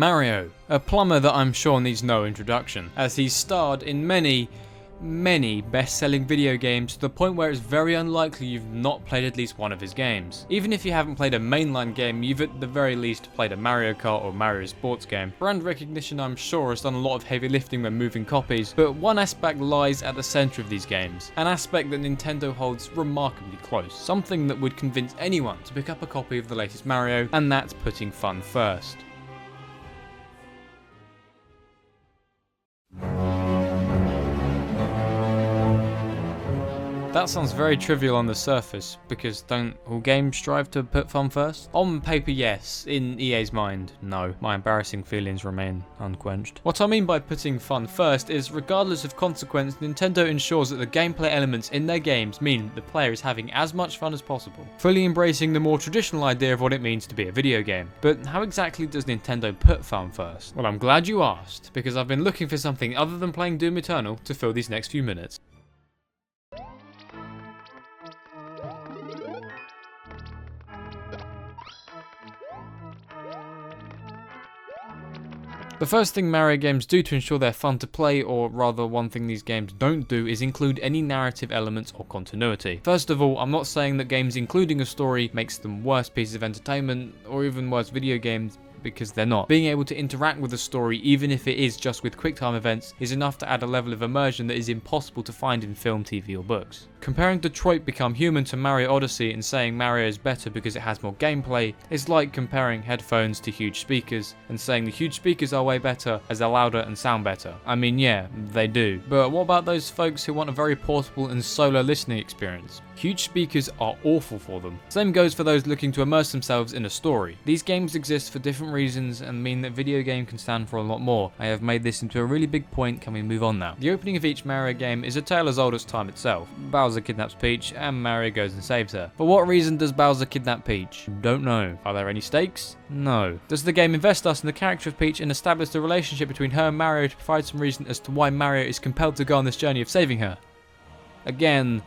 Mario, a plumber that I'm sure needs no introduction, as he's starred in many best-selling video games to the point where it's very unlikely you've not played at least one of his games. Even if you haven't played a mainline game, you've at the very least played a Mario Kart or Mario sports game. Brand recognition, I'm sure, has done a lot of heavy lifting when moving copies, but one aspect lies at the centre of these games, an aspect that Nintendo holds remarkably close, something that would convince anyone to pick up a copy of the latest Mario, and that's putting fun first. That sounds very trivial on the surface, because don't all games strive to put fun first? On paper, yes. In EA's mind, no. My embarrassing feelings remain unquenched. What I mean by putting fun first is, regardless of consequence, Nintendo ensures that the gameplay elements in their games mean that the player is having as much fun as possible, fully embracing the more traditional idea of what it means to be a video game. But how exactly does Nintendo put fun first? Well, I'm glad you asked, because I've been looking for something other than playing Doom Eternal to fill these next few minutes. The first thing Mario games do to ensure they're fun to play, or rather one thing these games don't do, is include any narrative elements or continuity. First of all, I'm not saying that games including a story makes them worse pieces of entertainment, or even worse video games, because they're not. Being able to interact with the story, even if it is just with QuickTime events, is enough to add a level of immersion that is impossible to find in film, TV or books. Comparing Detroit Become Human to Mario Odyssey and saying Mario is better because it has more gameplay is like comparing headphones to huge speakers and saying the huge speakers are way better as they're louder and sound better. I mean, yeah, they do. But what about those folks who want a very portable and solo listening experience? Huge speakers are awful for them. Same goes for those looking to immerse themselves in a story. These games exist for different reasons and mean that video game can stand for a lot more. I have made this into a really big point. Can we move on now? The opening of each Mario game is a tale as old as time itself. Bowser kidnaps Peach and Mario goes and saves her. For what reason does Bowser kidnap Peach? Don't know. Are there any stakes? No. Does the game invest us in the character of Peach and establish the relationship between her and Mario to provide some reason as to why Mario is compelled to go on this journey of saving her? Again,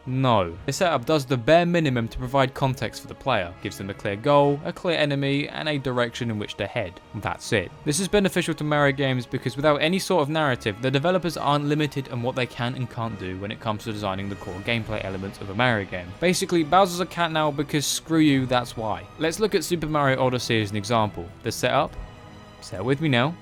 no. This setup does the bare minimum to provide context for the player, gives them a clear goal, a clear enemy, and a direction in which to head. That's it. This is beneficial to Mario games because without any sort of narrative, the developers aren't limited on what they can and can't do when it comes to designing the core gameplay elements of a Mario game. Basically, Bowser's a cat now because screw you, that's why. Let's look at Super Mario Odyssey as an example. The setup, say it with me now.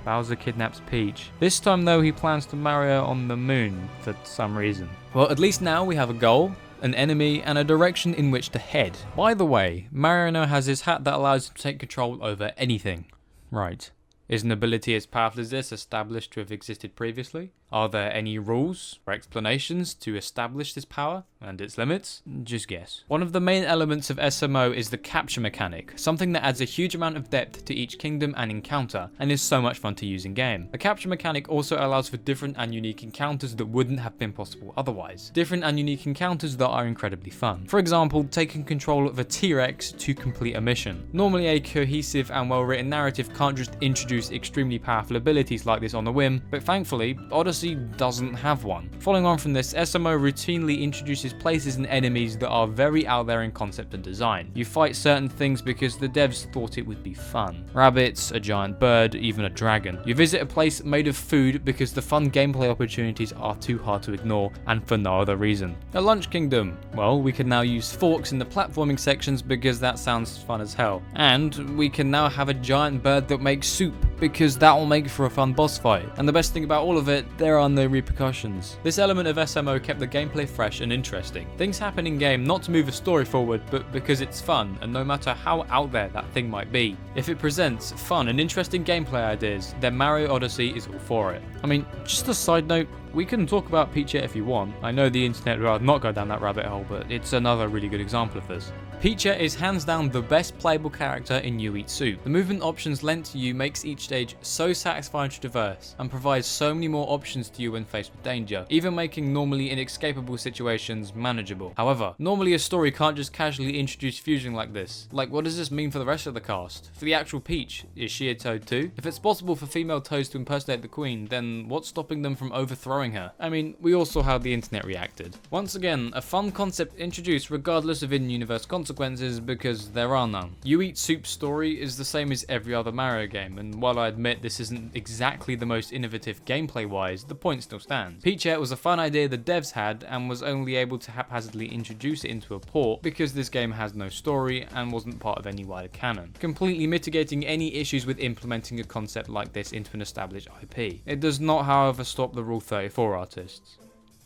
Bowser kidnaps Peach. This time though, he plans to marry her on the moon for some reason. Well, at least now we have a goal, an enemy, and a direction in which to head. By the way, Mario now has his hat that allows him to take control over anything. Right. Is an ability as powerful as this established to have existed previously? Are there any rules or explanations to establish this power and its limits? Just guess. One of the main elements of SMO is the capture mechanic, something that adds a huge amount of depth to each kingdom and encounter, and is so much fun to use in game. The capture mechanic also allows for different and unique encounters that wouldn't have been possible otherwise. Different and unique encounters that are incredibly fun. For example, taking control of a T-Rex to complete a mission. Normally a cohesive and well-written narrative can't just introduce extremely powerful abilities like this on a whim, but thankfully, Odyssey doesn't have one. Following on from this, SMO routinely introduces places and enemies that are very out there in concept and design. You fight certain things because the devs thought it would be fun. Rabbits, a giant bird, even a dragon. You visit a place made of food because the fun gameplay opportunities are too hard to ignore, and for no other reason. A lunch kingdom. Well, we can now use forks in the platforming sections because that sounds fun as hell. And we can now have a giant bird that makes soup because that will make for a fun boss fight. And the best thing about all of it, there are no repercussions. This element of SMO kept the gameplay fresh and interesting. Things happen in game not to move a story forward, but because it's fun, and no matter how out there that thing might be. If it presents fun and interesting gameplay ideas, then Mario Odyssey is all for it. I mean, just a side note, we can talk about Peach if you want. I know the internet would rather not go down that rabbit hole, but it's another really good example of this. Peach is hands down the best playable character in You Eat Soup. The movement options lent to you makes each stage so satisfying to traverse, and provides so many more options to you when faced with danger, even making normally inescapable situations manageable. However, normally a story can't just casually introduce fusion like this. Like, what does this mean for the rest of the cast? For the actual Peach, is she a toad too? If it's possible for female toads to impersonate the queen, then what's stopping them from overthrowing her? I mean, we all saw how the internet reacted. Once again, a fun concept introduced regardless of in-universe consequences. consequences because there are none. You Eat Soup's story is the same as every other Mario game, and while I admit this isn't exactly the most innovative gameplay-wise, the point still stands. Peachette was a fun idea the devs had and was only able to haphazardly introduce it into a port because this game has no story and wasn't part of any wider canon, completely mitigating any issues with implementing a concept like this into an established IP. It does not, however, stop the Rule 34 artists.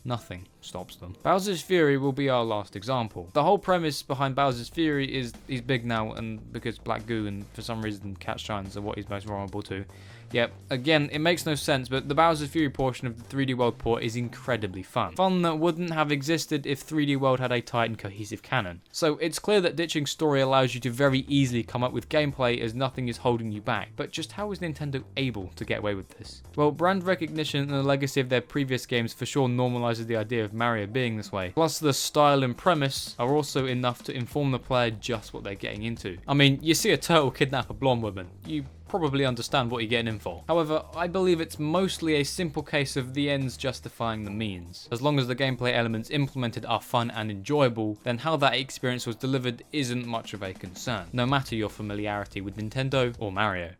Nothing stops them. Bowser's Fury will be our last example. The whole premise behind Bowser's Fury is he's big now, and because black goo and for some reason cat shines are what he's most vulnerable to. Yep, again, it makes no sense, but the Bowser's Fury portion of the 3D World port is incredibly fun. Fun that wouldn't have existed if 3D World had a tight and cohesive canon. So it's clear that ditching story allows you to very easily come up with gameplay as nothing is holding you back. But just how is Nintendo able to get away with this? Well, brand recognition and the legacy of their previous games for sure normalizes the idea of Mario being this way. Plus the style and premise are also enough to inform the player just what they're getting into. I mean, you see a turtle kidnap a blonde woman, you probably understand what you're getting in for. However, I believe it's mostly a simple case of the ends justifying the means. As long as the gameplay elements implemented are fun and enjoyable, then how that experience was delivered isn't much of a concern, no matter your familiarity with Nintendo or Mario.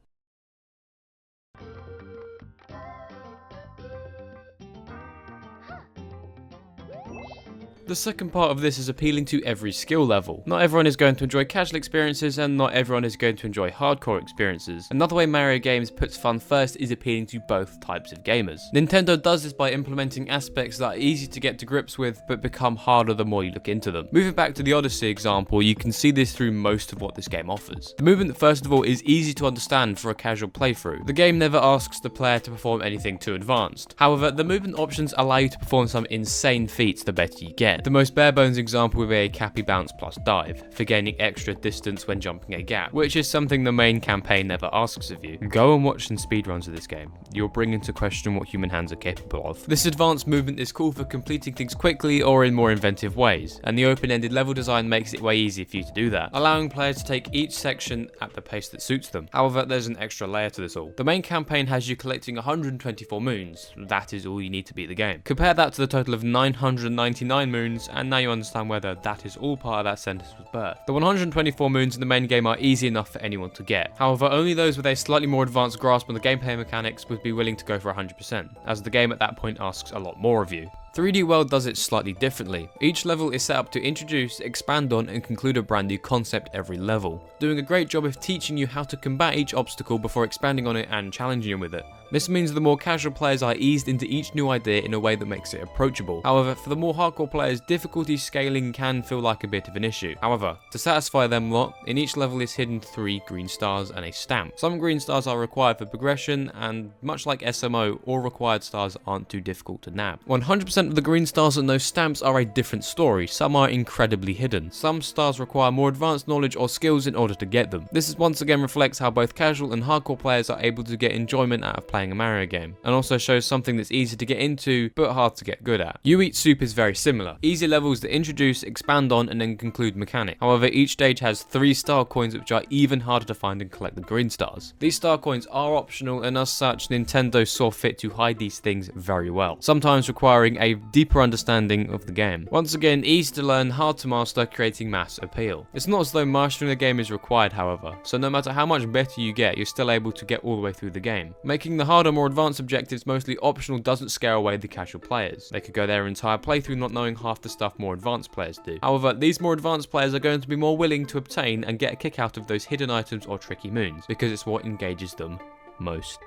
The second part of this is appealing to every skill level. Not everyone is going to enjoy casual experiences, and not everyone is going to enjoy hardcore experiences. Another way Mario games puts fun first is appealing to both types of gamers. Nintendo does this by implementing aspects that are easy to get to grips with, but become harder the more you look into them. Moving back to the Odyssey example, you can see this through most of what this game offers. The movement, first of all, is easy to understand for a casual playthrough. The game never asks the player to perform anything too advanced. However, the movement options allow you to perform some insane feats the better you get. The most bare bones example would be a Cappy Bounce plus Dive, for gaining extra distance when jumping a gap, which is something the main campaign never asks of you. Go and watch some speedruns of this game. You'll bring into question what human hands are capable of. This advanced movement is cool for completing things quickly or in more inventive ways, and the open-ended level design makes it way easier for you to do that, allowing players to take each section at the pace that suits them. However, there's an extra layer to this all. The main campaign has you collecting 124 moons. That is all you need to beat the game. Compare that to the total of 999 moons, and now you understand whether that is all part of that sentence was birthed. The 124 moons in the main game are easy enough for anyone to get. However, only those with a slightly more advanced grasp on the gameplay mechanics would be willing to go for 100%, as the game at that point asks a lot more of you. 3D World does it slightly differently. Each level is set up to introduce, expand on, and conclude a brand new concept every level, doing a great job of teaching you how to combat each obstacle before expanding on it and challenging you with it. This means the more casual players are eased into each new idea in a way that makes it approachable. However, for the more hardcore players, difficulty scaling can feel like a bit of an issue. However, to satisfy them lot, in each level is hidden 3 green stars and a stamp. Some green stars are required for progression, and much like SMO, all required stars aren't too difficult to nab. 100% of the green stars and those stamps are a different story. Some are incredibly hidden. Some stars require more advanced knowledge or skills in order to get them. This is once again reflects how both casual and hardcore players are able to get enjoyment out of playing a Mario game, and also shows something that's easy to get into but hard to get good at. You Eat Soup is very similar. Easy levels that introduce, expand on, and then conclude mechanic. However, each stage has 3 star coins which are even harder to find and collect than green stars. These star coins are optional, and as such, Nintendo saw fit to hide these things very well, sometimes requiring a deeper understanding of the game. Once again, easy to learn, hard to master, creating mass appeal. It's not as though mastering the game is required, however, so no matter how much better you get, you're still able to get all the way through the game. Making the harder, more advanced objectives mostly optional doesn't scare away the casual players. They could go their entire playthrough not knowing half the stuff more advanced players do. However, these more advanced players are going to be more willing to obtain and get a kick out of those hidden items or tricky moons, because it's what engages them most.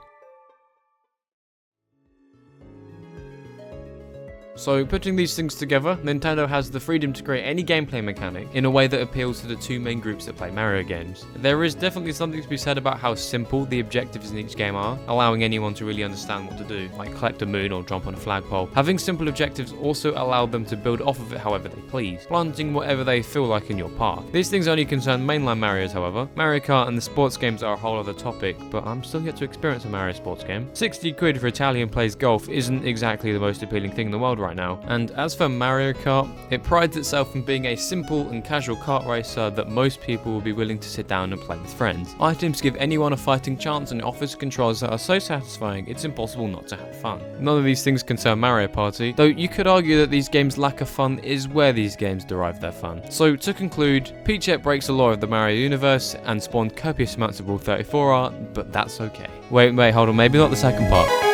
So, putting these things together, Nintendo has the freedom to create any gameplay mechanic in a way that appeals to the 2 main groups that play Mario games. There is definitely something to be said about how simple the objectives in each game are, allowing anyone to really understand what to do, like collect a moon or jump on a flagpole. Having simple objectives also allow them to build off of it however they please, planting whatever they feel like in your path. These things only concern mainline Marios, however. Mario Kart and the sports games are a whole other topic, but I'm still yet to experience a Mario sports game. 60 quid for Italian plays golf isn't exactly the most appealing thing in the world right right now. And as for Mario Kart, it prides itself on being a simple and casual kart racer that most people will be willing to sit down and play with friends. Items give anyone a fighting chance, and it offers controls that are so satisfying it's impossible not to have fun. None of these things concern Mario Party, though you could argue that these games' lack of fun is where these games derive their fun. So to conclude, Peach yet breaks the law of the Mario universe and spawned copious amounts of Rule 34 art, but that's okay. Wait, hold on, maybe not the second part.